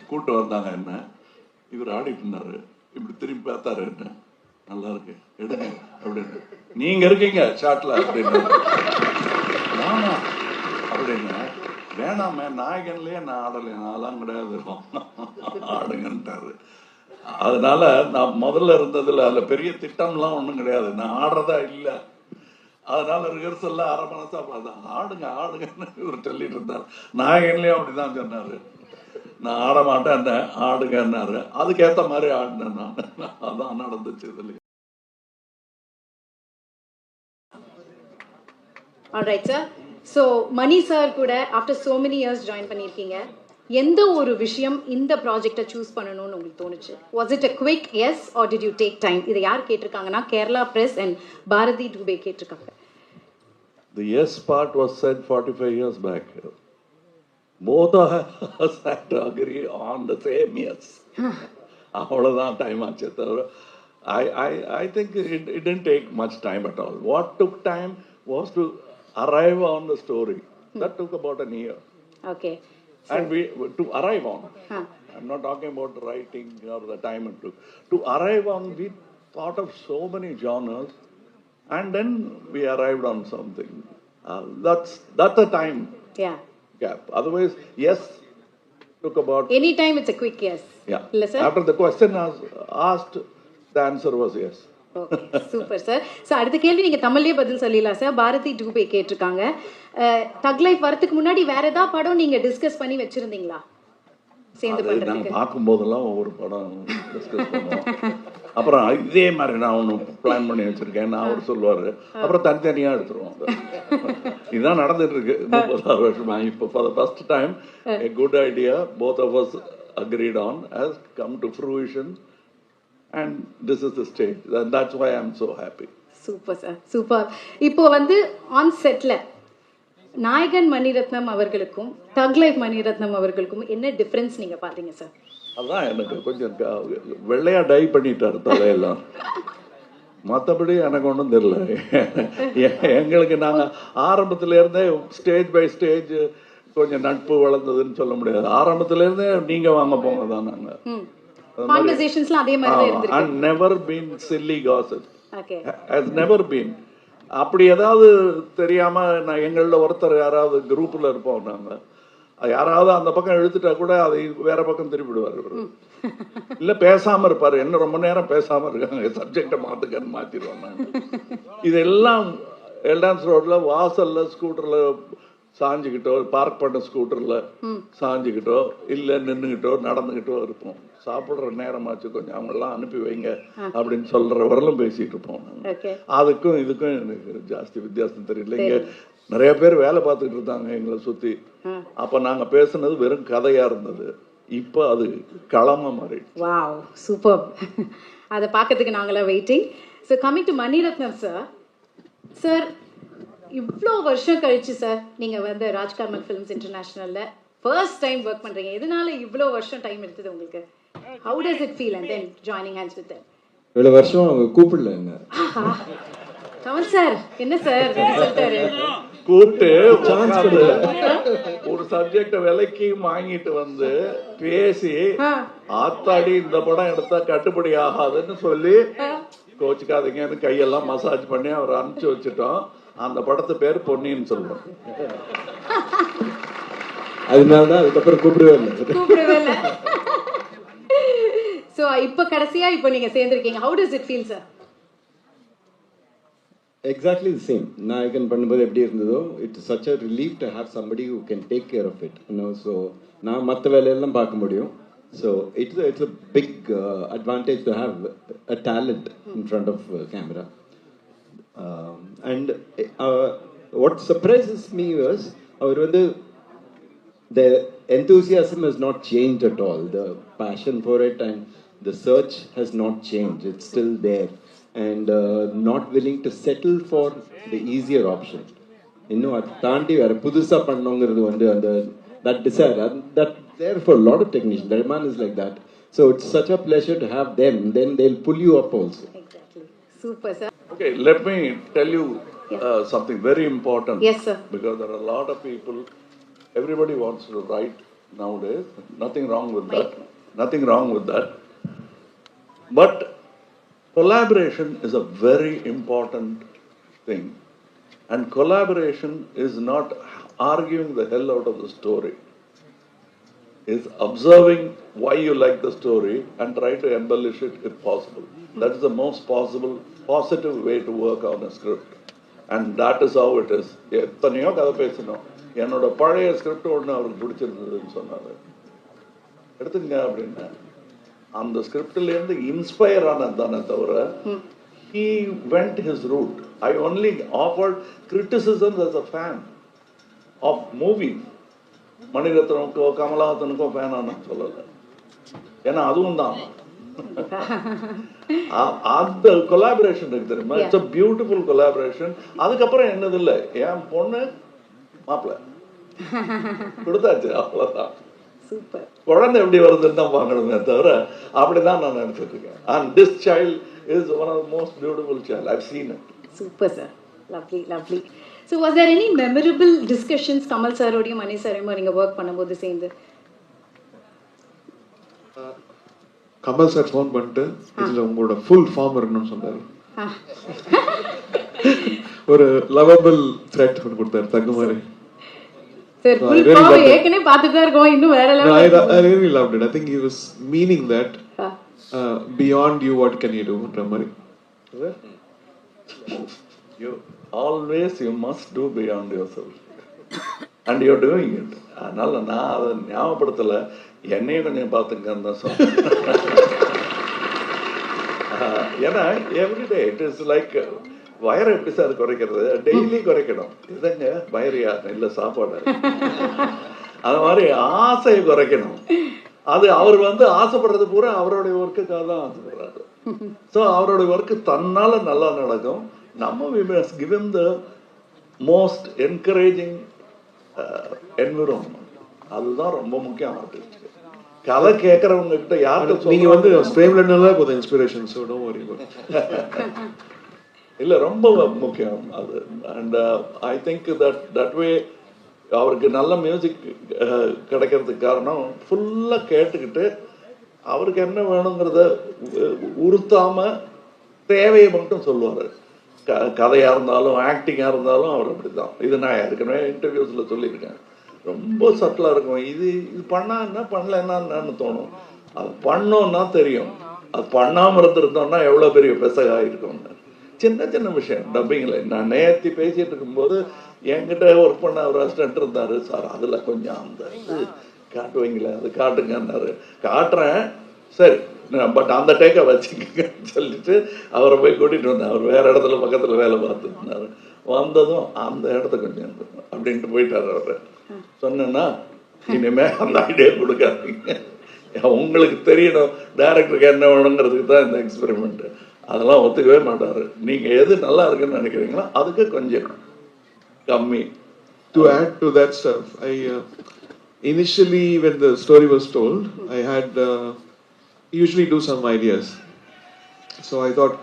கூட்டு வந்தாங்க என்ன, இவர் ஆடிட்டு இருந்தாரு, இப்படி திரும்பி பார்த்தாரு என்ன, நல்லா இருக்கு எடுங்க அப்படின்னு, நீங்க இருக்கீங்க ஷாட்ல அப்படின்னு, நானா அப்படின்னு, வேணாமே நாயகன்லயே நான் ஆடலை, நான்லாம் கிடையாது ஆடுங்கன்ட்டாரு. அதனால நான் முதல்ல இருந்ததுல அதுல பெரிய திட்டம்லாம் ஒன்றும் கிடையாது, நான் ஆடுறதா இல்லை. அதனால ரிஹர்சல்ல அரை மனசா பார்த்தா ஆடுங்க ஆடுங்கன்னு இவர் சொல்லிட்டு இருந்தார். நாயகன்லயும் அப்படிதான் சொன்னாரு, நான் ஆட மாட்டேன் ஆடுங்கன்னாரு, அதுக்கேற்ற மாதிரி ஆடினேன் நான். அதான் நடந்துச்சு இதுல. Alright sir. ஸோ மணி சார் கூட after so many years join பண்ணியிருக்கீங்க. எந்த ஒரு விஷயம் இந்த ப்ராஜெக்டை சூஸ் பண்ணணும்னு உங்களுக்கு தோணுச்சு? Was it a quick yes or did you take time? இதை யார் கேட்டிருக்காங்கன்னா கேரளா பிரஸ் அண்ட் பாரதி டூபே கேட்டிருக்காங்க. The yes part was said 45 years back. Both of us had to agree on the same yes. அவ்வளோதான் டைம் ஆச்சு தவிர I think it didn't take much time at all. What took time was to arrive on the story. That took about an year. Okay. And we to arrive on. I'm not talking about writing or the time it took. To arrive on, we thought of so many genres, and then we arrived on something. That's a time gap. Otherwise, yes, took about. Anytime it's a quick yes. Yeah. Illa, sir? After the question was asked, the answer was yes. Okay, super sir. So அடுத்த கேள்வி நீங்கள் தமிழ்லேயே பதில் சொல்லிடலாம் sir. Bharathi Dubey கேட்டிருக்காங்க, தக் life வரதுக்கு முன்னாடி வேற ஏதாவது படம் நீங்கள் டிஸ்கஸ் பண்ணி வச்சுருந்தீங்களா சேர்ந்து பண்ணுறதுக்கு? நாங்கள் பார்க்கும்போதெல்லாம் ஒவ்வொரு படம் டிஸ்கஸ் பண்ணுவோம். அப்புறம் இதே மாதிரி நான் ஒன்று பிளான் பண்ணி வச்சுருக்கேன், நான் அவர் சொல்லுவார், அப்புறம் தனித்தனியாக எடுத்துருவோம். இதுதான் நடந்துட்டு இருக்கு 36 வருஷமா. இப்போ for the first time a good idea both of us agreed on has come to fruition. And this is the stage. And that's why I'm so happy. Super sir, super. இப்போ வந்து ஆன் செட்டில் நாயகன் மணிரத்னம் அவர்களுக்கும் தக் life Mani Ratnam அவர்களுக்கும் என்ன difference நீங்கள் பார்த்தீங்க sir? அதான் எனக்கு கொஞ்சம் வெள்ளையா டை பண்ணிட்டார் தலையெல்லாம், மற்றபடி எனக்கு ஒன்றும் தெரியல. எங்களுக்கு நாங்கள் ஆரம்பத்துல இருந்தே ஸ்டேஜ் பை ஸ்டேஜ் கொஞ்சம் நட்பு வளர்ந்ததுன்னு சொல்ல முடியாது. ஆரம்பத்துல இருந்தே நீங்க வாங்க போங்க தான் நாங்கள். கான்வர்சேஷன்ஸ்லாம் அதே மாதிரி தான் இருந்திருக்கு. And never been silly gossip. Okay. Has never been. அப்படி ஏதாவது தெரியாம நான் எங்களில் ஒருத்தர் யாராவது குரூப்ல இருப்போம், நாங்க யாராவது அந்த பக்கம் இழுத்துட்டா கூட அதை வேற பக்கம் திருப்பிடுவார். இல்ல பேசாம இருப்பாரு, என்ன ரொம்ப நேரம் பேசாம இருக்காங்க, சப்ஜெக்டை மாத்துக்கன்னு மாத்திடுவாங்க. இதெல்லாம் எல்டான்ஸ் ரோட்ல வாசல்ல ஸ்கூட்டர்ல சாஞ்சுக்கிட்டோ, பார்க் பண்ண ஸ்கூட்டர்ல சாஞ்சுக்கிட்டோ, இல்ல நின்றுகிட்டோ நடந்துகிட்டோ இருப்போம். சாப்பிடுற நேரமாச்சு கொஞ்சம் அவங்கெல்லாம் அனுப்பி வைங்க அப்படின்னு சொல்ற வரலும் பேசிட்டு இருப்போம். அதுக்கும் இதுக்கும் எனக்கு ஜாஸ்தி வித்தியாசம் தெரியல. இங்க நிறைய பேர் வேலை பார்த்துக்கிட்டு இருந்தாங்க எங்களை சுத்தி. அப்ப நாங்க பேசுனது வெறும் கதையா இருந்தது, இப்ப அது களமா மாறி. Wow, super. அதை பார்க்கறதுக்கு நாங்களாம் waiting. So coming to Mani Ratnam sir. Sir, இவ்வளோ வருஷம் கழிச்சு சார் நீங்கள் வந்து ராஜ்கமல் ஃபிலிம்ஸ் இன்டர்நேஷ்னலில் ஃபர்ஸ்ட் டைம் ஒர்க் பண்ணுறீங்க. எதனால இவ்வளோ வருஷம் டைம் எடுத்தது உங்களுக்கு? How does it feel and then joining hands with them? இவ்வளோ வருஷம் அவங்க கூப்பிடல என்ன? கமல் சார் என்ன சார் சொல்லிட்டாரு? கூப்பிட்டு ஒரு சப்ஜெக்ட விலைக்கு வாங்கிட்டு வந்து பேசி, ஆத்தாடி இந்த படம் எடுத்தா கட்டுப்படி ஆகாதுன்னு சொல்லி கோச்சுக்காதீங்கன்னு கையெல்லாம் மசாஜ் பண்ணி அவர் அனுப்பிச்சு வச்சுட்டோம். அந்த படத்து பேர் பொன்னின்னு சொல்றோம். அதனாலதான் அதுக்கப்புறம் கூப்பிடவே இல்லை. So இப்போ கடைசியா இப்போ நீங்க சேர்ந்திருக்கீங்க. How does it feel, sir? Exactly the same. நாயகன் பண்ணும்போது எப்படி இருந்ததோ, it's such a relief to have somebody who can take care of it, you know. So நான் மற்ற வேலையெல்லாம் பார்க்க முடியும். So it's a big advantage to have a talent in front of camera. And what surprises me was அவர் வந்து the enthusiasm has not changed at all. The passion for it and the search has not changed. It's still there. And not willing to settle for the easier option. இன்னும் அது தாண்டி வேற புதுசா பண்ணணுங்கிறது வந்து அந்த that desire, that there for a lot of technicians. The man is like that. So it's such a pleasure to have them. Then they'll pull you up also. Exactly. Super, sir. Okay, let me tell you something very important. Yes, sir. Because there are a lot of people, everybody wants to write nowadays. Nothing wrong with that. Nothing wrong with that. But collaboration is a very important thing. And collaboration is not arguing the hell out of the story. It's observing why you like the story and try to embellish it if possible. That is the most possible, positive way to work on a script. And that is how it is. எத்தனையோ கதை பேசணும். என்னோட பழைய script ஒன்று அவருக்கு பிடிச்சிருந்ததுன்னு சொன்னார். எடுத்துங்க அப்படின்னா அந்த ஸ்கிரிப்ட்லேருந்து இன்ஸ்பயர் ஆனது தானே தவிர he went his route. I only offered criticisms as a fan of movies. மணிரத்னமுக்கோ கமலஹாசனுக்கோ ஃபேன் ஆன சொல்லலை. ஏன்னா அதுவும் தான் அந்த கொலாபரேஷன் இருக்கு தெரியுமா. It's a beautiful collaboration. அதுக்கப்புறம் என்னது இல்லை, என் பொண்ணு மாப்பிள்ள கொடுத்தாச்சு, அவ்வளோதான். குழந்தை எப்படி வருதுன்னு தான் பார்க்கணுமே தவிர அப்படிதான் நான் நினைச்சிட்டு இருக்கேன். And this child is one of the most beautiful child. I've seen it. Super, sir. Lovely, lovely. So, was there any memorable discussions Kamal sir odiyum Mani sir நீங்க work பண்ணும்போது சேர்ந்து? கமல் சார் ஃபோன் பண்ணிட்டு இதுல உங்களோட full form இருக்கணும்னு சொன்னாரு. ஒரு lovable thread ஒன்று கொடுத்தாரு தங்க மாதிரி. Sir, full form ஏற்கனவே பார்த்துட்டு தான் இருக்கோம், இன்னும் வேற level. I really loved it. I think he was meaning that beyond you what can you do ன்ற மாதிரி. You must do beyond yourself. And you're doing it. அதனால நான் அதை ஞாபகப்படுத்தலை, என்னையும் கொஞ்சம் பார்த்துங்கன்னு தான் சொன்னேன். ஏன்னா எவ்ரிடே இட் இஸ் லைக் வயரை எப்படி சார் குறைக்கிறது, டெய்லி குறைக்கணும். இதுங்க வயரியா இல்லை சாப்பாடு, அது மாதிரி ஆசையை குறைக்கணும். அது அவர் ஆசைப்படுறது பூரா அவருடைய ஒர்க்குக்காக தான் ஆசைப்படுறாரு. ஸோ அவருடைய ஒர்க்கு தன்னால நல்லா நடக்கும். நம்ம we must give him the most encouraging environment. அதுதான் ரொம்ப முக்கியம் ஆர்டிஸ்ட். கதை கேட்கறவங்க கிட்ட யாருக்கு நீங்க ஸ்ட்ரேம்லனால போத inspiration, so don't worry about. இல்ல ரொம்ப முக்கியம் அது. And I think that way அவருக்கு நல்ல மியூசிக் கிடைக்கிறதுக்கு காரணம் ஃபுல்லாக கேட்டுக்கிட்டு அவருக்கு என்ன வேணுங்கிறத உறுத்தாம தேவையை மட்டும் சொல்லுவார். கதையாக இருந்தாலும் ஆக்டிங்காக இருந்தாலும் அவர் அப்படி தான். இது நான் ஏற்கனவே இன்டர்வியூஸில் சொல்லியிருக்கேன். ரொம்ப சட்டிலாக இருக்கும். இது பண்ணா என்ன பண்ணல என்னன்னு தோணும். அது பண்ணோன்னா தெரியும். அது பண்ணாமல் இருந்திருந்தோம்னா எவ்வளோ பெரிய பெசகாக இருக்கும்னு. சின்ன சின்ன விஷயம் டப்பிங்கில் நான் நேர்த்தி பேசிகிட்டு இருக்கும்போது என்கிட்ட ஒர்க் பண்ண ஒரு அசிஸ்டன்ட் இருந்தார். சார் அதில் கொஞ்சம் அந்த இது காட்டுவீங்களே, அது காட்டுங்கன்னாரு. காட்டுறேன், சரி பட் அந்த டேக்கை வச்சுக்கன்னு சொல்லிட்டு அவரை போய் கூட்டிகிட்டு வந்தேன். அவர் வேறு இடத்துல பக்கத்தில் வேலை பார்த்துருந்தாரு. வந்ததும் அந்த இடத்த கொஞ்சம் அப்படின்ட்டு போயிட்டார். அவர் சொன்னேன்னா இனிமே அந்த ஐடியா கொடுக்காதீங்க, உங்களுக்கு தெரியணும் டைரக்டருக்கு என்ன வேணுங்கிறதுக்கு தான் இந்த எக்ஸ்பெரிமெண்ட்டு. அதெல்லாம் ஒத்துக்கவே மாட்டார். நீங்கள் எது நல்லா இருக்குன்னு நினைக்கிறீங்களோ அதுக்கு கொஞ்சம் கம்மி. To add to that stuff, initially when the story was told, I had usually do some ideas. So I thought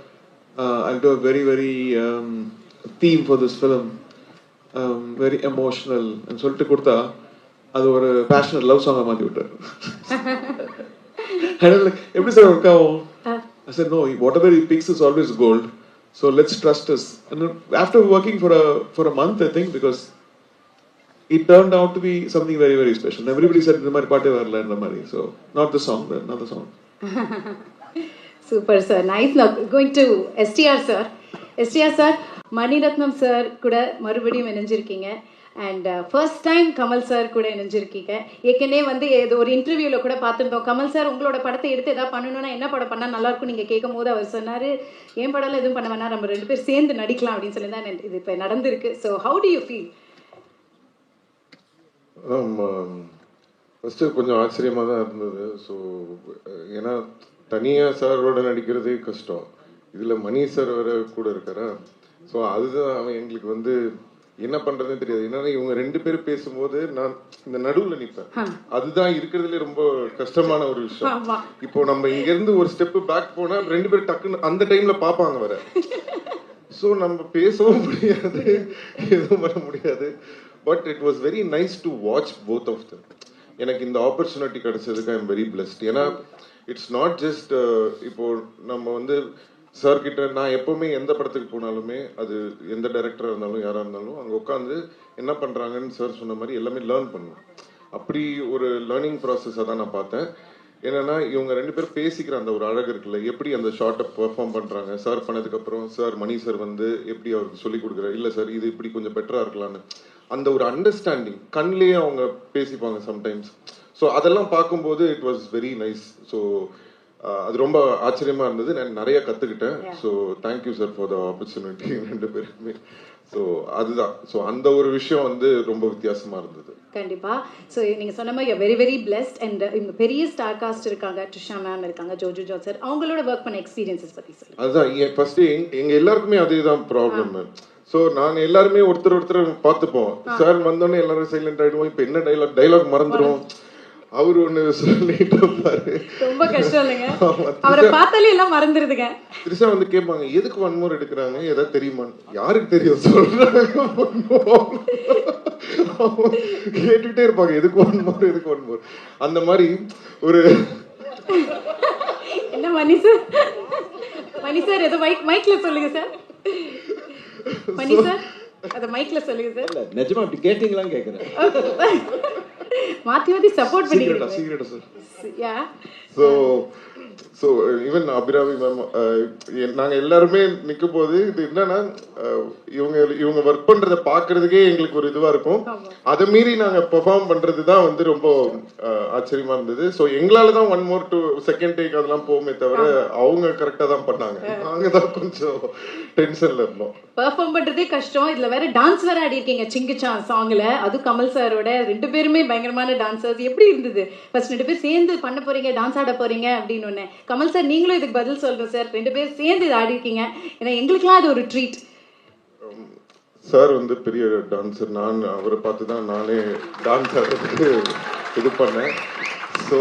I'll do a very theme for this film, very emotional. And சொல்லிட்டு கொடுத்தா அது ஒரு passionate love song மாத்தி விட்டார். And I'm like, எப்படி sir work ஆகும்? I said, no, whatever he picks is always gold. So let's trust us. And after working for a month, I think, because it turned out to be something very special. And everybody said, "This is part." So not the song, but another song. Super, sir. Nice. Now going to STR sir. STR sir, Mani Ratnam sir kuda மறுபடியும் இணைஞ்சிருக்கீங்க. And first time Kamal sir கூட இணைஞ்சிருக்கீங்க. ஏற்கனவே ஏதோ ஒரு இன்டர்வியூவில் கூட பார்த்துருந்தோம், கமல் சார் உங்களோட படத்தை எடுத்து எதாவது பண்ணணும்னா என்ன படம் பண்ணால் நல்லாயிருக்கும் நீங்கள் கேட்கும் போது அவர் சொன்னார், என் படம்லாம் எதுவும் பண்ண வேணா, நம்ம 2 பேர் சேர்ந்து நடிக்கலாம் அப்படின்னு சொல்லி தான் இது இப்போ நடந்திருக்கு. So how to you feel? First கொஞ்சம் ஆச்சரியமாக தான் இருந்தது. ஸோ ஏன்னா தனியாக சாரோட நடிக்கிறதே கஷ்டம், இதில் மணி சார் வேறு கூட இருக்காரா. ஸோ அதுதான் அவன் எங்களுக்கு என்ன பண்றதுன்னு தெரியாது. ஏன்னா இவங்க 2 பேரும் பேசும்போது நான் இந்த நடுவுல நிற்பேன். அதுதான் இருக்கிறதுல ரொம்ப கஷ்டமான ஒரு விஷயம். இப்போ நம்ம இங்க இருந்து ஒரு ஸ்டெப் பேக் போனா 2 பேரும் டக்குன்னு அந்த டைம்ல பாப்பாங்க வர. ஸோ நம்ம பேசவும் முடியாது, எதுவும் பண்ண முடியாது. But it was very nice to watch both of them. எனக்கு இந்த ஆப்பர்ச்சுனிட்டி கிடைச்சதுக்கு ஐ எம் வெரி பிளஸ்ட். ஏன்னா இட்ஸ் நாட் ஜஸ்ட் இப்போ நம்ம வந்து சார் கிட்ட நான் எப்பவுமே எந்த படத்துக்கு போனாலுமே அது எந்த டைரக்டராக இருந்தாலும் யாராக இருந்தாலும் அங்கே உட்காந்து என்ன பண்ணுறாங்கன்னு சார் சொன்ன மாதிரி எல்லாமே லேர்ன் பண்ணுவேன். அப்படி ஒரு லேர்னிங் ப்ராசஸை தான் நான் பார்த்தேன். என்னன்னா இவங்க 2 பேரும் பேசிக்கிற அந்த ஒரு அழகு இருக்குல்ல, எப்படி அந்த ஷார்ட்டை பெர்ஃபார்ம் பண்ணுறாங்க. சார் பண்ணதுக்கப்புறம் சார் மணி சார் வந்து எப்படி அவருக்கு சொல்லி கொடுக்குறாரு, இல்லை சார் இது இப்படி கொஞ்சம் பெட்டராக இருக்கலான்னு அந்த ஒரு அண்டர்ஸ்டாண்டிங் கண்ணிலேயே அவங்க பேசிப்பாங்க சம்டைம்ஸ். ஸோ அதெல்லாம் பார்க்கும்போது it was very nice. So அது ரொம்ப ஆச்சரியமா இருந்தது. நான் நிறைய கற்றுக்கிட்டேன். So thank you sir for the opportunity 2 பேருக்குமே. ஸோ அதுதான். ஸோ அந்த ஒரு விஷயம் வந்து ரொம்ப வித்தியாசமா இருந்தது. கண்டிப்பா. ஸோ நீங்க சொன்ன மாதிரி வெரி வெரி பிளெஸ்ட். அண்ட் இவங்க பெரிய ஸ்டார் காஸ்ட் இருக்காங்க, ட்ரிஷா மேம் இருக்காங்க, ஜோஜு ஜான் சார், அவங்களோட ஒர்க் பண்ண எக்ஸ்பீரியன்ஸஸ் பத்தி சொல்லுங்க. அதுதான் ஃபர்ஸ்ட் எங்க எல்லாருக்குமே அதேதான் ப்ராப்ளம். ஸோ நாங்கள் எல்லாருமே ஒருத்தர் பார்த்துப்போம். சார் வந்தோடனே எல்லாரும் சைலண்ட் ஆயிடுவோம். இப்போ என்ன டைலாக் மறந்துடுவோம். அவரு ஒண்ணு சொல்லிட்டு இருப்பாரு. ரொம்ப கஷ்டம் இல்லைங்க, அவரை பார்த்தாலே எல்லாம் மறந்துடுதுங்க. திரிஷா வந்து கேட்பாங்க எதுக்கு 1 more எடுக்கிறாங்க, ஏதாவது தெரியுமா? யாருக்கு தெரியும் சொல்றாங்க. கேட்டுக்கிட்டே இருப்பாங்க எதுக்கு 1 more எதுக்கு 1 more. அந்த மாதிரி ஒரு என்ன மணி சார் ஏதோ மைக்ல சொல்லுங்க சார். மணி சார் அத மைக்ல சொல்லுங்க சார். இல்ல நிஜமா அப்படி கேட்டிங்களான்னு கேக்குறேன். மாத்தி சப்போர்ட் பண்ணிக்கிறீங்க. சீக்கிரட்டா சார். யா. ஸோ ஈவன் அபிராமி மேம் நாங்கள் எல்லாருமே நிற்கும் போது இது என்னன்னா இவங்க ஒர்க் பண்ணுறதை பார்க்கறதுக்கே எங்களுக்கு ஒரு இதுவாக இருக்கும். அதை மீறி நாங்கள் பெர்ஃபார்ம் பண்ணுறது தான் வந்து ரொம்ப ஆச்சரியமா இருந்தது. ஸோ எங்களால் தான் 1 more to second take அதெல்லாம் போகுமே தவிர அவங்க கரெக்டாக தான் பண்ணாங்க. நாங்கள் தான் கொஞ்சம் டென்ஷனில் இருந்தோம். பெர்ஃபார்ம் பண்ணுறதே கஷ்டம். இதில் வேற டான்ஸ் வேற ஆடி இருக்கீங்க சிங்கிச்சான் சாங்கில். அது கமல் சாரோட 2 பேருமே பயங்கரமான டான்சர்ஸ். எப்படி இருந்தது ஃபர்ஸ்ட் 2 பேர் சேர்ந்து பண்ண போறீங்க, டான்ஸ் ஆட போறீங்க அப்படின்னு ஒன்று. கமல் சார் நீங்களும் இதுக்கு பதில் சொல்றேன் சார். 2 பேர் சேர்ந்து இது ஆடி இருக்கீங்க. ஏன்னா எங்களுக்குலாம் அது ஒரு ட்ரீட். சார் வந்து பெரிய டான்ஸர். நான் அவரை பார்த்து தான் நானே டான்ஸ் ஆடுறதுக்கு இது பண்ணேன். ஸோ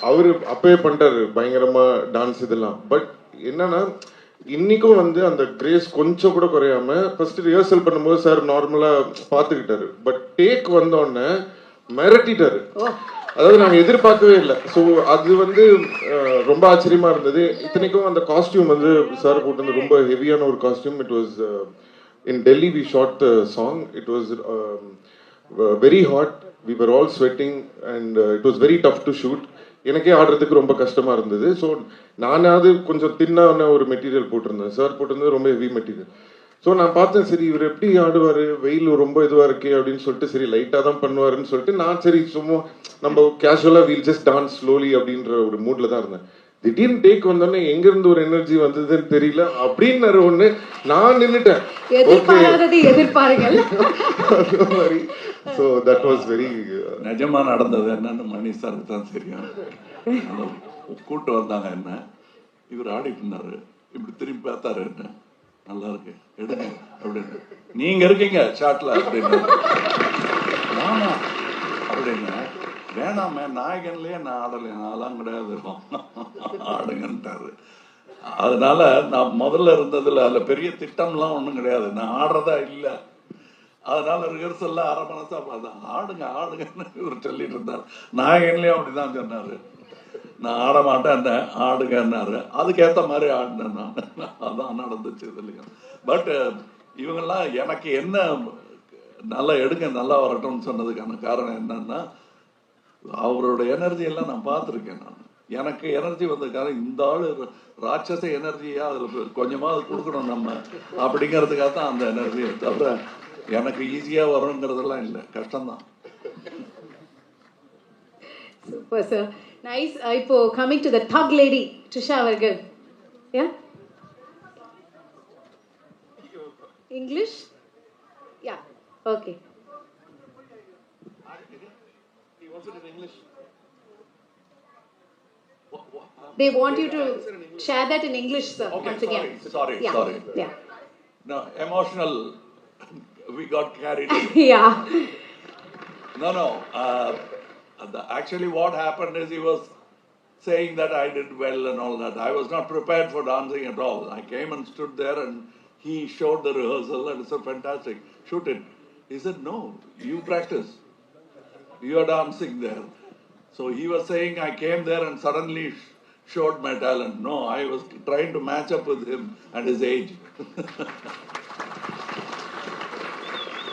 அவரு அப்பவே பண்ணிட்டாரு பயங்கரமா டான்ஸ் இதெல்லாம். பட் என்னன்னா இன்னைக்கும் வந்து அந்த கிரேஸ் கொஞ்சம் கூட குறையாம ஃபர்ஸ்ட் ரிஹர்சல் பண்ணும்போது சார் நார்மலா பார்த்துக்கிட்டாரு. பட் டேக் வந்தோடனே மிரட்டிட்டாரு. அதாவது நாங்கள் எதிர்பார்க்கவே இல்லை. ஸோ அது வந்து ரொம்ப ஆச்சரியமா இருந்தது. இத்தனைக்கும் அந்த காஸ்டியூம் வந்து சார் போட்டு வந்து ரொம்ப ஹெவியான ஒரு costume. It was in Delhi we shot the song. It was very hot. We were all sweating and it was very tough to shoot. எனக்கே ஆடுறதுக்கு ரொம்ப கஷ்டமா இருந்தது. ஸோ நானாவது கொஞ்சம் தின்னான ஒரு மெட்டீரியல் போட்டிருந்தேன். சார் போட்டிருந்தது ரொம்ப ஹெவி மெட்டீரியல். ஸோ நான் பார்த்தேன் சரி இவர் எப்படி ஆடுவார், வெயில் ரொம்ப இதுவாக இருக்கே அப்படின்னு சொல்லிட்டு சரி லைட்டாக தான் பண்ணுவாருன்னு சொல்லிட்டு நான் சரி சும்மா நம்ம கேஷுவலாக வீல் ஜஸ்ட் டான்ஸ் ஸ்லோலி அப்படின்ற ஒரு மூட்ல தான் இருந்தேன். திடீர்னு டேக் வந்தோடனே எங்கிருந்து ஒரு எனர்ஜி வந்ததுன்னு தெரியல அப்படின்னு ஒன்று நான் நின்றுட்டேன். எதிர்பாருங்கள். அந்த மாதிரி ஸோ தட் வாஸ் வெரி நிஜமா நடந்தது என்னன்னு மணி சாருக்கு தான் தெரியும். கூட்டு வந்தாங்க என்ன, இவர் ஆடிட்டு இருந்தாரு, இப்படி திரும்பி பார்த்தாரு, என்ன நல்லா இருக்கு எடுங்க அப்படின்னு, நீங்க இருக்கீங்க ஷாட்ல அப்படின்னு, நானா அப்படின்னு, வேணாமே நாயகன்லயே நான் ஆடலை, நான்லாம் கிடையாது ஆடுங்கன்ட்டாரு. அதனால நான் முதல்ல இருந்ததுல அதுல பெரிய திட்டம்லாம் ஒன்றும் கிடையாது, நான் ஆடுறதா இல்லை. அதனால ரிஹர்சல்ல அரை மனசா பார்த்தா ஆடுங்க ஆடுங்கன்னு இவர் சொல்லிட்டு இருந்தார். நாயகன்லயும் அப்படிதான் சொன்னாரு, நான் ஆட மாட்டேன் ஆடுங்கன்னாரு. அதுக்கேற்ற மாதிரி ஆடினேன் நான். அதான் நடந்துச்சு இல்லையா. பட் இவங்கெல்லாம் எனக்கு என்ன நல்லா எடுங்க நல்லா வரட்டும்னு சொன்னதுக்கான காரணம் என்னன்னா அவரோட எனர்ஜி எல்லாம் நான் பார்த்துருக்கேன். நான் எனக்கு எனர்ஜி வந்ததுக்காக இந்த ஆள் ராட்சச எனர்ஜியா அதில் கொஞ்சமாவது கொடுக்கணும் நம்ம அப்படிங்கிறதுக்காக தான் அந்த எனர்ஜியை தவிர எனக்கு ஈஸியாக வருங்கிறதெல்லாம் இல்லை, கஷ்டம்தான். Super sir, nice. இப்போ coming to the thug lady Trisha அவர்கள். Yeah English? Yeah okay. They want you to share that in English, sir. Okay, once again. Sorry. Yeah. No, emotional. We got carried. Yeah. No. Actually, what happened is he was saying that I did well and all that. I was not prepared for dancing at all. I came and stood there and he showed the rehearsal and he said, fantastic, shoot it. He said, no, you practice. You are dancing there. So he was saying, I came there and suddenly showed my talent. No, I was trying to match up with him and his age.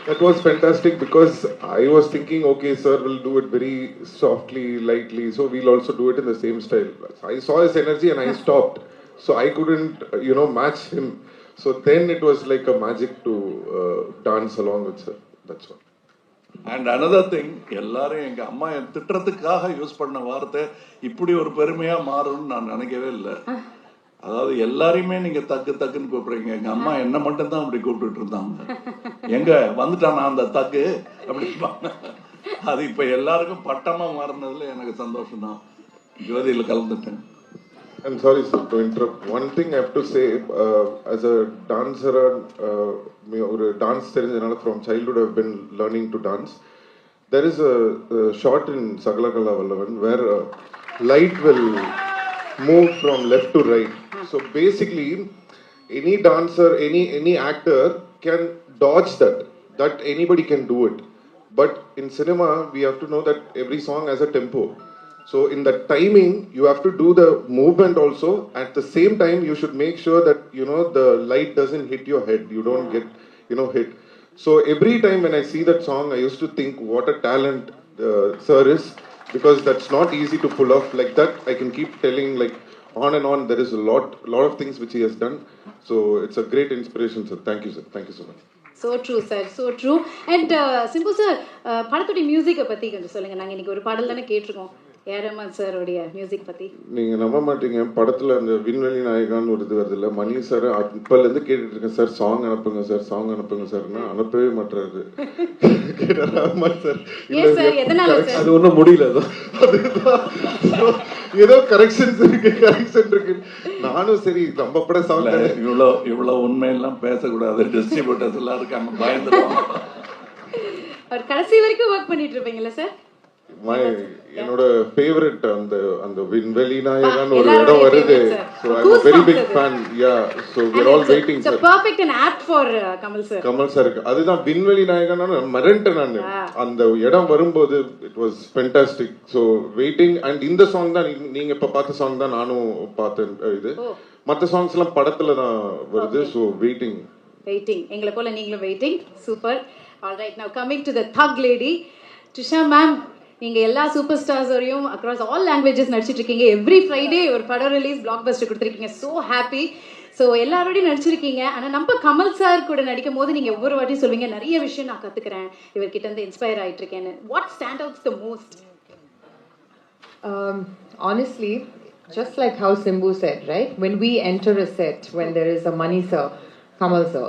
That was fantastic because I was thinking, okay, sir will do it very softly, lightly, so we'll also do it in the same style. I saw his energy and I stopped. So I couldn't, match him. So then it was like a magic to dance along with sir. That's all. And another thing, எல்லாரும் எங்கள் அம்மா என் திட்டத்துக்காக use பண்ண வார்த்தை இப்படி ஒரு பெருமையாக மாறும்னு நான் நினைக்கவே இல்லை. அதாவது எல்லாரையுமே நீங்கள் தக்குன்னு கூப்பிடுறீங்க. எங்கள் அம்மா என்ன மட்டும்தான் அப்படி கூப்பிட்டுட்டு இருந்தாங்க. எங்க வந்துட்டானா அந்த தக்கு அப்படிப்பாங்க. அது இப்போ எல்லாருக்கும் பட்டமாக மாறினதுல எனக்கு சந்தோஷம் தான். ஜோதியில் கலந்துட்டேன். I'm sorry, sir, to interrupt. One thing I have to say, as a dancer, or a dance தெரிஞ்சனால from childhood I've been learning to dance. There is a shot in Sagalakala Vallavan where light will move from left to right. So basically, any dancer, any actor can dodge that. That anybody can do it. But in cinema, we have to know that every song has a tempo. So in the timing, you have to do the movement also. At the same time, you should make sure that, the light doesn't hit your head. You don't get, hit. So every time when I see that song, I used to think what a talent sir is, because that's not easy to pull off like that. I can keep telling like on and on. There is a lot of things which he has done. So it's a great inspiration, sir. Thank you, sir. Thank you so much. So true sir, so true. And Simbu sir, படத்துடைய மியூசிக்கை பற்றி கொஞ்சம் சொல்லுங்கள். நாங்கள் இன்றைக்கி ஒரு பாடல் தானே கேட்டிருக்கோம் ஏரமன் சாரோடைய மியூசிக் பற்றி. நீங்கள் நம்ப மாட்டீங்க, படத்தில் அந்த விண்வெளி நாயகான்னு ஒரு இது வருது இல்லை, மணி சார் இப்போலேருந்து கேட்டுட்டு இருக்கேன், சார் சாங் அனுப்புங்க சார், சாங் அனுப்புங்க சார்னா அனுப்பவே மாட்டாரு. சார் அது ஒன்றும் முடியல, ஏதோ கரெக்ஷன் இருக்கு. நானும் சரி நம்ம பட சாங் இவ்வளோ உண்மையெல்லாம் பேசக்கூடாது, டிஸ்ட்ரிபியூட்டர்ஸ் எல்லாம் இருக்காங்க, பயந்துருவாங்க. அவர் கடைசி வரைக்கும் ஒர்க் பண்ணிட்டு இருப்பீங்களா சார்? என்னோட ஃபேவரட் அந்த விண்வெளி நாயகன் ஒரு இடம் வருது. So I'm a very big fan. Yeah, so we're all waiting. It's a perfect and apt for Kamal sir. Kamal sir, அதுதான் விண்வெளி நாயகன் மறந்துட்டேன் நான். அந்த இடம் வரும்போது it was fantastic. So waiting, and இந்த சாங் தான் நீங்க இப்ப பார்த்த சாங் தான் நானும் பார்த்தேன். இது மற்ற சாங்ஸ் எல்லாம் படத்துல தான் வருது. So waiting. எங்களை போல நீங்களும் waiting. Super. All right, now coming to the thug lady, Trisha ma'am, நீங்கள் எல்லா சூப்பர் ஸ்டார்ஸோடையும் அக்ராஸ் ஆல் லாங்குவேஜஸ் நடிச்சிட்டு இருக்கீங்க. எவ்ரி ஃப்ரைடே ஒரு படம் ரிலீஸ், பிளாக் பஸ்டர் கொடுத்துருக்கீங்க. So happy. ஸோ எல்லாரோடையும் நடிச்சிருக்கீங்க. ஆனால் நம்ம கமல் சார் கூட நடிக்கும் போது நீங்கள் ஒவ்வொரு வாட்டியும் சொல்வீங்க, நிறைய விஷயம் நான் கற்றுக்கிறேன், இவர்கிட்ட இருந்து இன்ஸ்பயர் ஆகிட்டு இருக்கேன்னு. What stand outs the most? Honestly, just like how Simbu said, right? When we enter a set, when there is a Mani sir, Kamal sir,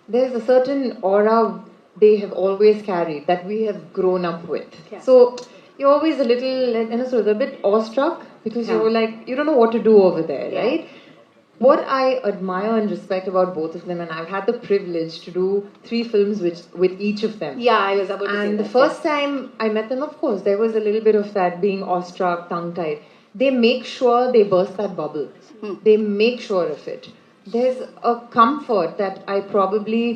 there's a certain aura they have always carried that we have grown up with. Yeah. So you're always a little, sort of a bit awestruck because you're like, you don't know what to do over there, right? What I admire and respect about both of them, and I've had the privilege to do 3 films with each of them. Yeah, I was about to say and that. The first time I met them, of course, there was a little bit of that being awestruck, tongue-tied. They make sure they burst that bubble. They make sure of it. There's a comfort that I probably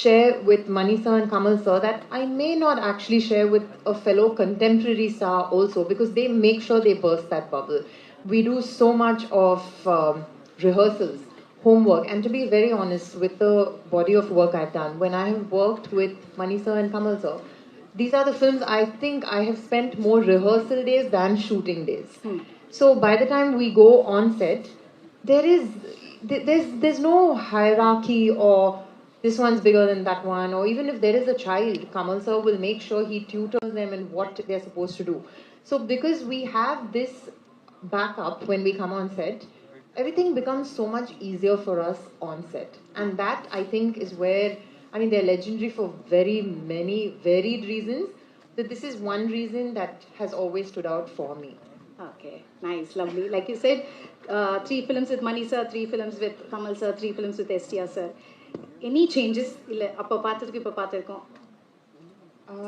share with Mani sir and Kamal sir that I may not actually share with a fellow contemporary star also, because they make sure they burst that bubble. We do so much of rehearsals, homework, and to be very honest, with the body of work I've done, when I have worked with Mani sir and Kamal sir, these are the films I think I have spent more rehearsal days than shooting days. So by the time we go on set, there's no hierarchy or this one's bigger than that one, or even if there is a child, Kamal sir will make sure he tutors them in what they're supposed to do. So because we have this backup when we come on set, everything becomes so much easier for us on set. And that, I think, is where, they're legendary for very many varied reasons, but this is one reason that has always stood out for me. Okay, nice, lovely. Like you said, 3 films with Mani sir, 3 films with Kamal sir, 3 films with STR sir. Any changes? இல்லை அப்போ பார்த்ததுக்கு இப்போ பார்த்துருக்கோம்.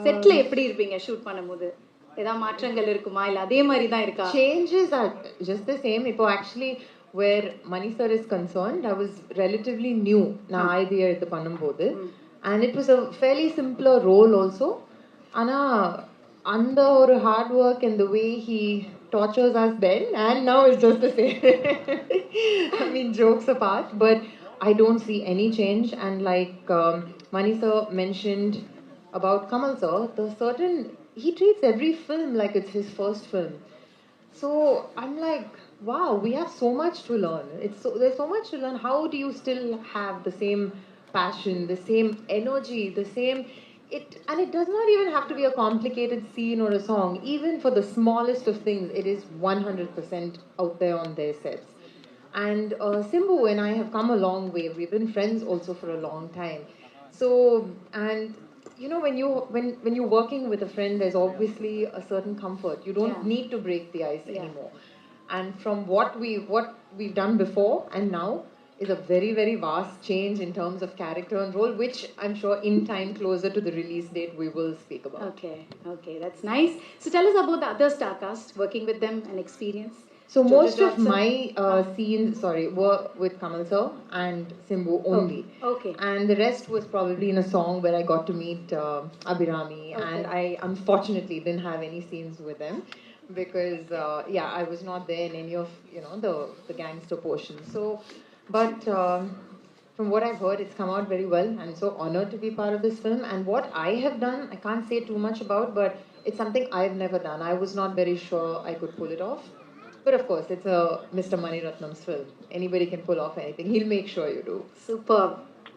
Settle எப்படி இருப்பீங்க shoot பண்ணும்போது? ஏதாவது மாற்றங்கள் இருக்குமா, இல்லை அதே மாதிரி தான் இருக்கா? Changes are just the same. இப்போ actually where Mani sir is concerned, I was relatively new நான் ஐடியா எடுத்து பண்ணும்போது, and it was a fairly simpler role also. ஆனால் under or hard work and the way he tortures us then and now is just the same. I mean, jokes apart, but I don't see any change. And like Mani sir mentioned about Kamal sir, he treats every film like it's his first film. So I'm like, wow, we have so much to learn. There's so much to learn. How do you still have the same passion, the same energy, the same and it does not even have to be a complicated scene or a song. Even for the smallest of things, it is 100% out there on their sets. And Simbu and I have come a long way. We've been friends also for a long time. So, and you know, when you're working with a friend, there's obviously a certain comfort. You don't need to break the ice anymore. And from what we've done before and now is a very, very vast change in terms of character and role, which I'm sure in time closer to the release date we will speak about. Okay, that's nice. So tell us about the other star cast, working with them and experience. So Jojo most of Johnson. my scenes, were with Kamal sir and Simbu only. Okay. And the rest was probably in a song where I got to meet Abhirami, and I unfortunately didn't have any scenes with them because I was not there in any of the gangster portion. So, but from what I've heard, it's come out very well. I'm so honored to be part of this film. And what I have done, I can't say too much about, but it's something I've never done. I was not very sure I could pull it off. But of course, it's a Mr. Mani Ratnam's film. Anybody can pull off anything. He'll make sure you do. Super.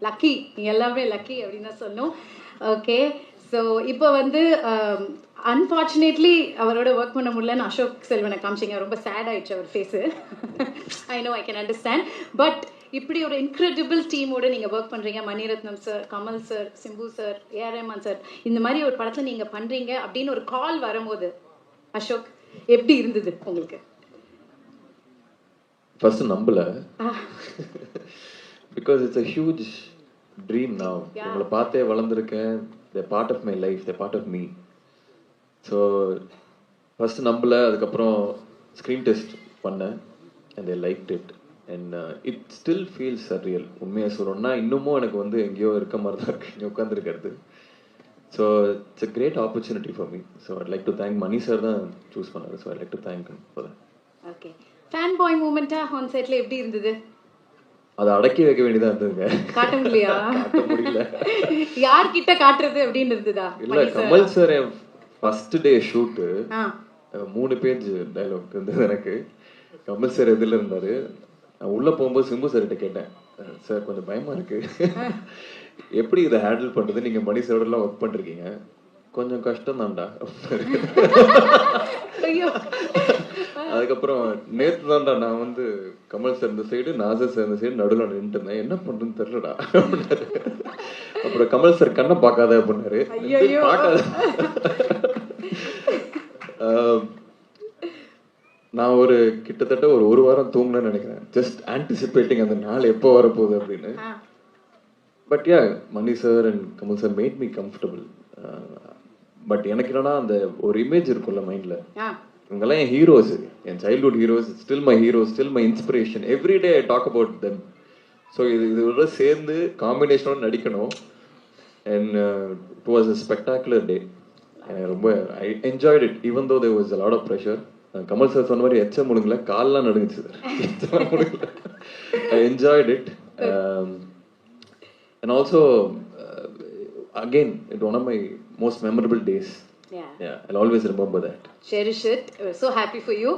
Lucky. நீங்க எல்லாமே lucky அப்படின்னு தான் சொன்னோம். Okay. So இப்போ வந்து unfortunately அவரோட work பண்ண முடியலன்னு அசோக் செல்வனை காமிச்சிங்க. ரொம்ப சேட் ஆயிடுச்சு அவர் face. I know, I can understand. But இப்படி ஒரு இன்க்ரெடிபிள் டீமோட நீங்கள் ஒர்க் பண்ணுறீங்க. Mani Ratnam sir, Kamal sir, Simbu sir, A R Rahman sir, இந்த மாதிரி ஒரு படத்தில் நீங்கள் பண்ணுறீங்க அப்படின்னு ஒரு கால் வரும்போது அசோக் எப்படி இருந்தது உங்களுக்கு? ஃபர்ஸ்ட் நம்பல, because it's a huge dream now. உங்களை பார்த்தே வளர்ந்துருக்கேன். They part of my life, they part of me. So first நம்பல. அதுக்கப்புறம் ஸ்க்ரீன் டெஸ்ட் பண்ணேன் and they liked it and it still feels surreal. உண்மையாக சொல்லணும்னா இன்னமும் எனக்கு வந்து எங்கேயோ இருக்க மாதிரி தான் இருக்குது இங்கே உட்காந்துருக்கிறது. So it's a great opportunity for me. So I'd like to thank Mani sir தான் சூஸ் பண்ணாரு. So I'd like to thank for that. Okay, fan boy மூமெண்டா ஆன் செட்ல எப்படி இருந்தது? அதை அடக்கி வைக்க வேண்டியதா இருந்ததுங்க. காட்ட முடியலையா? காட்ட முடியல. யார்கிட்ட காட்டுறது அப்படின்னு இருந்ததா? இல்ல, கமல் சார் என் first day shoot 3 page dialogue இருந்தது எனக்கு. கமல் சார் எதில் இருந்தாரு. நான் உள்ள போகும்போது சிம்பு சார்கிட்ட கேட்டேன், சார் கொஞ்சம் பயமா இருக்கு, எப்படி இதை ஹேண்டில் பண்றது? நீங்க மணி சாரோடலாம் ஒர்க் பண்ணிருக்கீங்க, கொஞ்சம் கஷ்டம் தான்டா. அதுக்கப்புறம் நேற்று தான்டா நான் வந்து கமல் சார் இந்த சைடு, நாசர் சார் இந்த சைடு நடுவில் நின்றுட்டு இருந்தேன், என்ன பண்றதுன்னு தெரியலடா அப்படின்னாரு. அப்புறம் கமல் சார் கண்ணை பார்க்காத அப்படின்னாரு. பார்க்காத. நான் ஒரு கிட்டத்தட்ட ஒரு வாரம் தூங்கினேன்னு நினைக்கிறேன், ஜஸ்ட் ஆன்டிசிபேட்டிங் அந்த நாள் எப்போ வரப்போகுது அப்படின்னு. But yeah, Mani sir and Kamal sir made me comfortable. But எனக்கு என்னன்னா அந்த ஒரு இமேஜ் இருக்கும்ல மைண்ட்ல, இவங்கெல்லாம் என் ஹீரோஸ், என் childhood heroes, still my heroes, still my inspiration. Every day I talk about them. So இதோட சேர்ந்து காம்பினேஷனோட நடிக்கணும். And it was a spectacular day. எனக்கு ரொம்ப I enjoyed it even though there was a lot of pressure. Kamal sir சொன்ன மாதிரி எச்ச முடுங்கல, கால்லாம் நடுங்குச்சு sir. I enjoyed it. And also, again, it's one of my most memorable days. Yeah, I'll always remember that. Cherish it. We're so happy for you.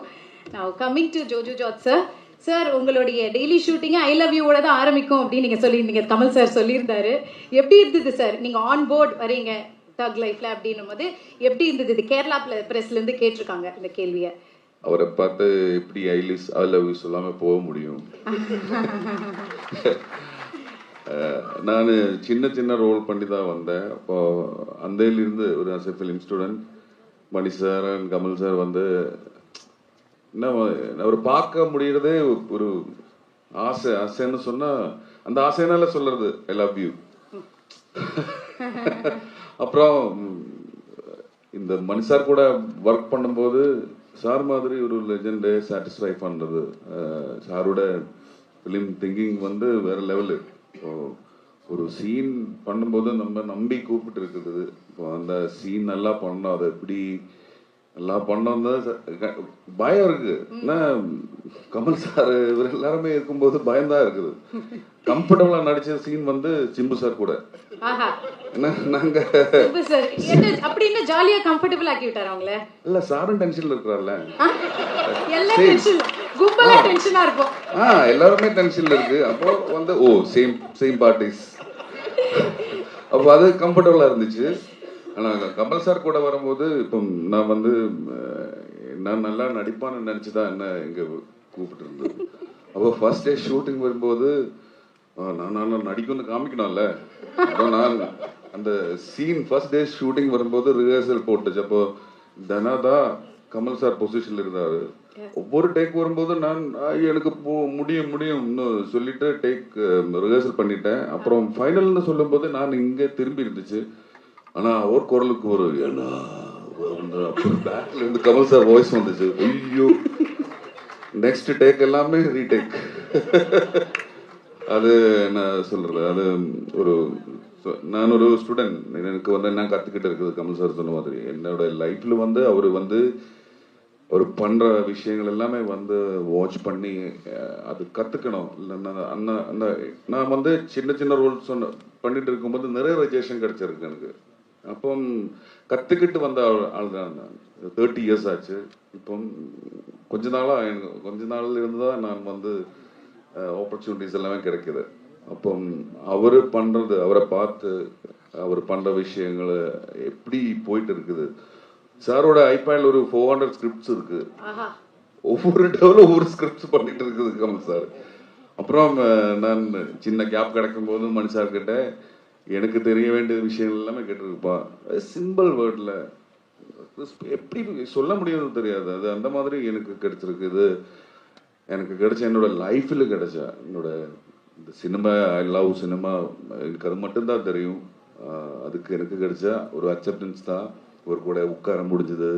Now, coming to Jojo Jots sir. Sir, உங்களுடைய daily shooting I love you ஓட தான் ஆரம்பிக்கும் அப்படின்னு நீங்கள் சொல்லியிருந்தீங்க. Kamal sir சொல்லியிருந்தாரு. எப்படி இருந்தது சார் நீங்கள் ஆன் போர்ட் வரீங்க தக் லைஃப்ல அப்படின்னும் போது எப்படி இருந்தது? இது கேரளா பிரஸ்லேருந்து கேட்டிருக்காங்க இந்த கேள்வியை. அவரை பார்த்து எப்படி ஐ லவ் யூ சொல்லாமல் போக முடியும்? நான் சின்ன ரோல் பண்ணி தான் வந்தேன். அப்போ அந்தையிலிருந்து ஒரு as a film student Mani sir and Kamal sir வந்து என்ன அவர் பார்க்க முடியறதே ஒரு ஆசைன்னு சொன்னால் அந்த ஆசைனால சொல்றது ஐ லவ் யூ. அப்புறம் இந்த மணி சார் கூட ஒர்க் பண்ணும்போது சார் மாதிரி ஒரு லெஜெண்டை சாட்டிஸ்ஃபை பண்ணுறது, சாரோட ஃபிலிம் திங்கிங் வந்து வேற லெவலு. ஒரு சீன் பண்ணும்போது நம்ம நம்பி கூப்பிட்டு இருக்குது இப்போ அந்த சீன் நல்லா பண்ணோம், அது எப்படி நல்லா பண்ணோம் பயம் இருக்கு. ஏன்னா கமல் சார் இவர் எல்லாருமே இருக்கும்போது பயம்தான் இருக்குது. கம்ஃபர்டபுளா நடிச்ச சீன் வந்து சிம்பு சார் கூட. ஆஹா ஏன்னா நாங்க சிம்பு சார் என்ன அப்படி என்ன ஜாலியா கம்ஃபர்டபுள் ஆக்கி விட்டாரு அவங்கள? இல்ல சாரும் டென்ஷன்ல இருக்கிறார்ல, எல்லாம் டென்ஷன், கும்பலா டென்ஷனா இருக்கும். எல்லாருமே டென்ஷன்ல இருக்கு. அப்போ வந்து ஓ சேம் பார்ட்டிஸ், அப்போ அது கம்ஃபர்டபுளா இருந்துச்சு. ஆனா கமல் சார் கூட வரும்போது இப்போ நான் வந்து நான் நல்லா நடிப்பான்னு நினைச்சுதான் என்ன இங்க கூப்பிட்டு இருந்தது. அப்போ ஃபர்ஸ்ட் டே ஷூட்டிங் வரும்போது நான் நடிக்கணும்னு காமிக்கணும்ல. அப்போ நான் அந்த சீன் ஃபர்ஸ்ட் டே ஷூட்டிங் வரும்போது ரிஹர்சல் போட்டுச்சு. அப்போ தனாதான் கமல் சார் பொசிஷன்ல இருந்தாரு. ஒவ்வொரு டேக் வரும்போது நான் எனக்கு முடியும்னு சொல்லிட்டு டேக் ரிஹர்சல் பண்ணிட்டேன். அப்புறம் ஃபைனல்னு சொல்லும்போது நான் இங்க திரும்பி இருந்துச்சு. ஆனா அவர் குரலுக்கு ஒரு ஏன்னா பேக்ல இருந்து கமல் சார் வாய்ஸ் வந்துச்சு. ஐயோ நெக்ஸ்ட் டேக் எல்லாமே ரீடேக். அது என்ன சொல்றது, அது ஒரு நான் ஒரு ஸ்டூடெண்ட், எனக்கு வந்து என்ன கத்துக்கிட்டு இருக்குது கமல் சார் சொன்ன மாதிரி. என்னோட லைஃப்ல வந்து அவர் பண்ற விஷயங்கள் எல்லாமே வந்து வாட்ச் பண்ணி அது கத்துக்கணும். இல்லைன்னா நான் வந்து சின்ன ரோல்ஸ் பண்ணிட்டு இருக்கும்போது நிறைய ரெஜேஷன் கிடைச்சிருக்கு எனக்கு. அப்போ கத்துக்கிட்டு வந்த ஆள் தான் நான். 30 years ஆச்சு. இப்போ கொஞ்ச நாள்ல இருந்து தான் நான் வந்து ஆப்பர்ச்சுனிட்டிஸ் எல்லாமே கிடைக்குது. அப்போ அவரை பார்த்து அவர் பண்ற விஷயங்கள் எப்படி போயிட்டு இருக்குது. சாரோட ஐபேட்ல ஒரு 400 ஸ்கிரிப்ட்ஸ் இருக்கு. ஒவ்வொரு டெவலும் ஒவ்வொரு ஸ்கிரிப்ட்ஸ் பண்ணிட்டு இருக்குது கமல் சார். அப்புறம் நான் சின்ன கேப் கிடைக்கும் போது மணி சார் கிட்ட எனக்கு தெரிய வேண்டிய விஷயங்கள் எல்லாமே கேட்டிருக்குப்பா. சிம்பிள் வேர்ட்ல எப்படி சொல்ல முடியும்னு தெரியாது. அது அந்த மாதிரி எனக்கு கிடைச்சிருக்கு. இது எனக்கு கிடைச்ச என்னோட லைஃப்ல கிடைச்ச என்னோட இந்த சினிமா, ஐ லவ் சினிமா, எனக்கு அது மட்டும்தான் தெரியும். அதுக்கு எனக்கு கிடைச்ச ஒரு அக்செப்டன்ஸ் தான். ஒரு கூட உட்கார முடிஞ்சது,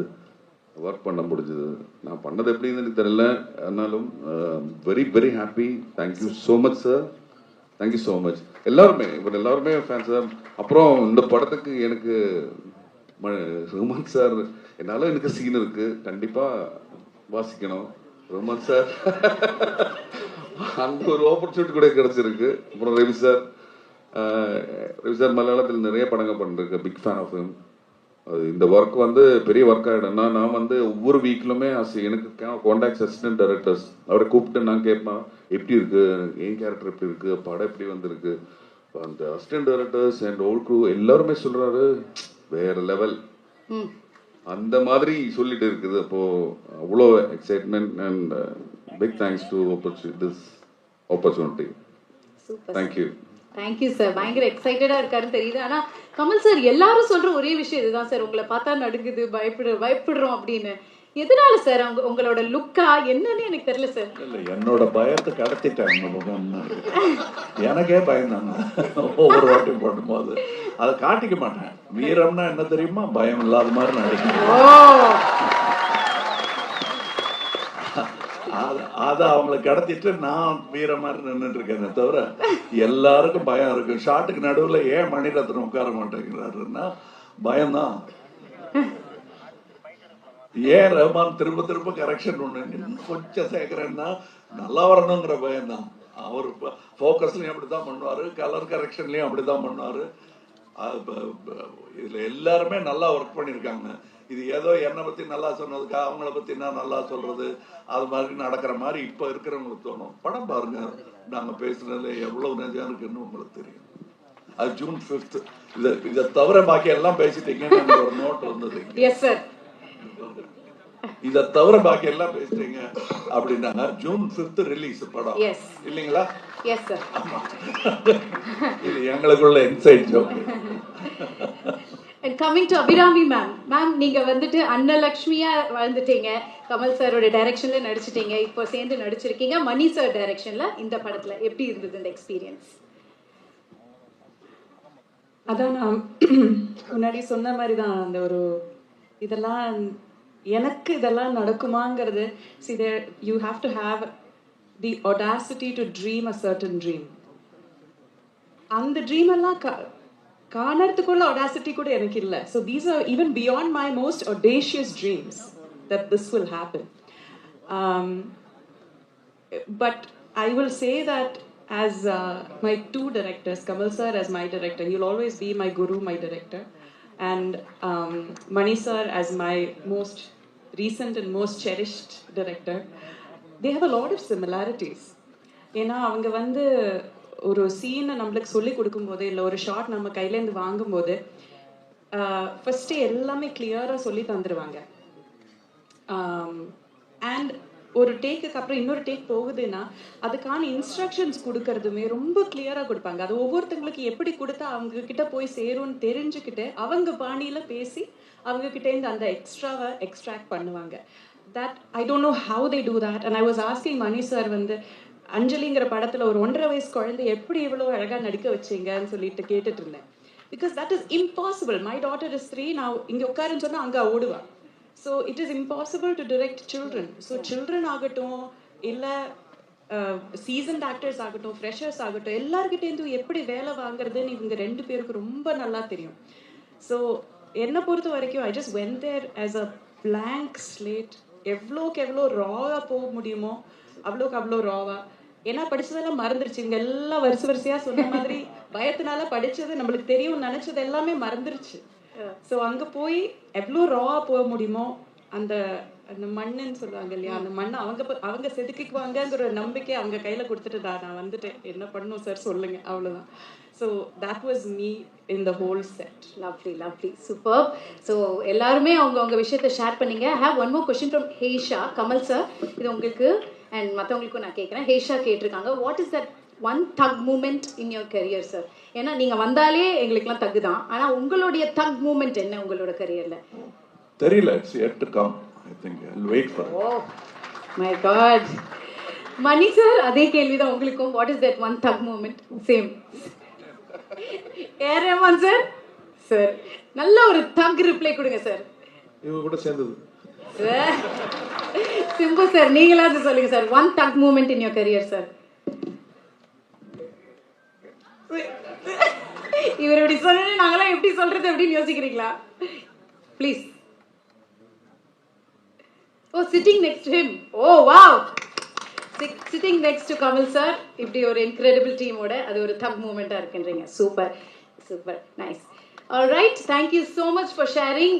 ஒர்க் பண்ண முடிஞ்சது. நான் பண்ணது எப்படின்னு எனக்கு தெரியல, ஆனாலும் very very happy. Thank you so much sir, thank you so much. எல்லாருமே ஃபேன்ஸ் தான். அப்புறம் இந்த படத்துக்கு எனக்கு ரஹ்மான் சார், என்னாலும் எனக்கு சீன் இருக்கு, கண்டிப்பா வாசிக்கணும் ரஹ்மான் சார். அந்த ஒரு ஆப்பர்ச்சுனிட்டி கூட கிடைச்சிருக்கு. அப்புறம் ரவி சார் மலையாளத்தில் நிறைய படங்கள் பண்ணிருக்கு, பிக் ஃபேன் ஆஃப் ஹிம். அது இந்த ஒர்க் வந்து பெரிய ஒர்க் ஆகிடும்னா நான் வந்து ஒவ்வொரு வீக்லுமே எனக்கு கான்டாக்ட் அசிஸ்டன்ட் டைரக்டர்ஸ் அவரை கூப்பிட்டு நான் கேட்பேன் எப்படி இருக்கு, என் கேரக்டர் எப்படி இருக்கு, படம் எப்படி வந்திருக்கு. அந்த assistant directors and old crew எல்லாருமே சொல்றாரு வேற லெவல், அந்த மாதிரி சொல்லிட்டு இருக்குது. அப்போ அவ்வளோ excitement and big thanks to this opportunity. Thank you. Thank you sir. பயங்கர எக்ஸைட்டடா இருக்காருன்னு தெரியுது. ஆனா கமல் சார் எல்லாரும் சொல்ற ஒரே விஷயம் இதுதான் சார், உங்களை பார்த்தா நடுங்குது, பயப்படுறோம் அப்படின்னு. எதனால சார்? உங்களோட லுக்கா என்னன்னு எனக்கு தெரியல சார். இல்லை, என்னோட பயத்தை கடத்திட்டேன். எனக்கே பயந்தாங்க ஒவ்வொரு வாட்டி போடும்போது. அதை காட்டிக்க மாட்டேன். வீரம்னா என்ன தெரியுமா, பயம் இல்லாத மாதிரி நடிக்கணும். அதை அவங்களை கடத்திட்டு நான் வீர மாதிரி நின்றுட்டு இருக்கேன் தவிர எல்லாருக்கும் பயம் இருக்கு. ஷாட்டுக்கு நடுவில் ஏன் மணிரத்னம் உட்கார மாட்டேங்கிறாருன்னா பயம்தான். ஏன் ரஹ்மான் திரும்ப கரெக்ஷன் ஒண்ணு கொஞ்சம் சேர்க்கிறேன்னா நல்லா வரணுங்கிற பயம்தான். அவர் ஃபோக்கஸ்லயும் அப்படிதான் பண்ணுவாரு, கலர் கரெக்ஷன்லயும் அப்படிதான் பண்ணுவாரு. இதுல எல்லாருமே நல்லா ஒர்க் பண்ணியிருக்காங்க. இது ஏதோ என்னை பத்தி நல்லா சொன்னதுக்கு அவங்கள பத்தி நான் நல்லா சொல்றது அது மாதிரி நடக்கிற மாதிரி இப்ப இருக்கிறவங்களுக்கு தோணும். படம் பாருங்க, நாங்க பேசுனதுல எவ்வளவு நிஜம் இருக்குன்னு உங்களுக்கு தெரியும். அது June 5th. இதை தவிர பாக்கி எல்லாம் பேசிட்டீங்கன்னு ஒரு நோட் வந்தது. இதை தவிர பாக்கி எல்லாம் பேசிட்டீங்க அப்படின்னாங்க. June 5th ரிலீஸ் படம் இல்லைங்களா? இது எங்களுக்குள்ள inside joke. And coming to Abhirami ma'am, நீங்க வந்துட்டு அன்னலக்ஷ்மியா வாழ்ந்துட்டீங்க, கமல் சாரோட டைரக்ஷன்ல நடிச்சிட்டீங்க, இப்போ சேர்ந்து நடிச்சிருக்கீங்க மணி சார் டைரக்ஷன்ல. இந்த படத்துல எப்படி இருந்தது இந்த எக்ஸ்பீரியன்ஸ்? அதான் நான் முன்னாடி சொன்ன மாதிரி தான், அந்த ஒரு இதெல்லாம் எனக்கு இதெல்லாம் நடக்குமாங்கிறது. see there you have to have the audacity to dream a certain dream. அந்த ட்ரீம் எல்லாம் காணறதுக்குள்ள audaciety கூட எனக்கு இல்ல. So these are even beyond my most audacious dreams that this will happen. But I will say that as my two directors, Kamal sir as my director, he'll always be my guru, my director, and Mani sir as my most recent and most cherished director. They have a lot of similarities. ஏன்னா அவங்க வந்து ஒரு சீனை நம்மளுக்கு சொல்லி கொடுக்கும்போது இல்லை ஒரு ஷார்ட் நம்ம கையிலேருந்து வாங்கும்போது ஃபஸ்ட்டு எல்லாமே கிளியராக சொல்லி தந்துடுவாங்க. அண்ட் ஒரு டேக்குக்கு அப்புறம் இன்னொரு டேக் போகுதுன்னா அதுக்கான இன்ஸ்ட்ரக்ஷன்ஸ் கொடுக்கறதுமே ரொம்ப கிளியராக கொடுப்பாங்க. அது ஒவ்வொருத்தங்களுக்கு எப்படி கொடுத்தா அவங்க கிட்ட போய் சேரும்னு தெரிஞ்சுக்கிட்டு அவங்க பாணியில் பேசி அவங்க கிட்டேருந்து அந்த எக்ஸ்ட்ராவை எக்ஸ்ட்ராக்ட் பண்ணுவாங்க. That I don't know how they do that. And I was asking Mani sir வந்து அஞ்சலிங்கிற படத்துல ஒரு 1.5 வயசு குழந்தை எப்படி இவ்வளவு அழகா நடிக்க வச்சீங்கன்னு சொல்லிட்டு கேட்டுட்டு இருந்தேன். Because that is impossible. My daughter is 3. நான் இங்க உட்காருன்னு சொன்னா அங்க ஓடுவா. So it is impossible to direct children. So children ஆகட்டும் இல்ல seasoned actors ஆகட்டும் freshers ஆகட்டும் எல்லார்கிட்டேருந்து எப்படி வேலை வாங்குறதுன்னு இவங்க 2 பேருக்கு ரொம்ப நல்லா தெரியும். So என்னை பொறுத்த வரைக்கும் I just went there as a blank slate. எவ்வளோக்கு எவ்வளோ ராவாக போக முடியுமோ அவ்வளோக்கு அவ்வளோ ராவா. ஏன்னா படிச்சதெல்லாம் மறந்துருச்சு. இவங்க எல்லாம் வரிசையா சொன்ன மாதிரி பயத்தினால படிச்சது நம்மளுக்கு தெரியும் நினைச்சது எல்லாமே மறந்துருச்சு. ஸோ அங்கே போய் எவ்வளோ ராவா போக முடியுமோ அந்த அந்த மண்ணுன்னு சொல்லுவாங்க இல்லையா, அந்த மண்ணை அவங்க செதுக்கிக்குவாங்கங்கிற ஒரு நம்பிக்கை அவங்க கையில் கொடுத்துட்டு நான் வந்துட்டேன். என்ன பண்ணணும் சார் சொல்லுங்க, அவ்வளோதான். So that was me in the whole set. Lovely lovely super. So எல்லாருமே அவங்க விஷயத்தை ஷேர் பண்ணீங்க. I have one more question from Hesha. Kamal sir, இது உங்களுக்கு அண்ட் மற்றவங்களுக்கும் நான் கேட்குறேன். ஹேஷா கேட்டிருக்காங்க, what is that one thug moment in your career sir? ஏன்னா நீங்கள் வந்தாலே எங்களுக்குலாம் தக்கு தான், ஆனால் உங்களுடைய தக் மூமெண்ட் என்ன உங்களோட கரியரில்? தெரியல, it's yet to come. I think I'll wait for it. Oh my god. Mani sir, அதே கேள்விதான் உங்களுக்கும். What is that one thug moment? Same. ஏரமான் சார், சார் நல்ல ஒரு தக் ரிப்ளை கொடுங்க சார். இவங்க கூட சேர்ந்தது. சிம்பு சார், நீங்களாவது சொல்லுங்க sir, one thug moment in your career sir. இவர் இப்படி சொல்ல நாங்களாம் எப்படி சொல்றது அப்படின்னு யோசிக்கிறீங்களா? Please. Oh, sitting next to him. Oh, wow. Sitting next to Kamal sir. இப்படி ஒரு incredible team ஓட அது ஒரு thug moment இருக்குன்றீங்க. Super, super, nice. All right, thank you so much for sharing.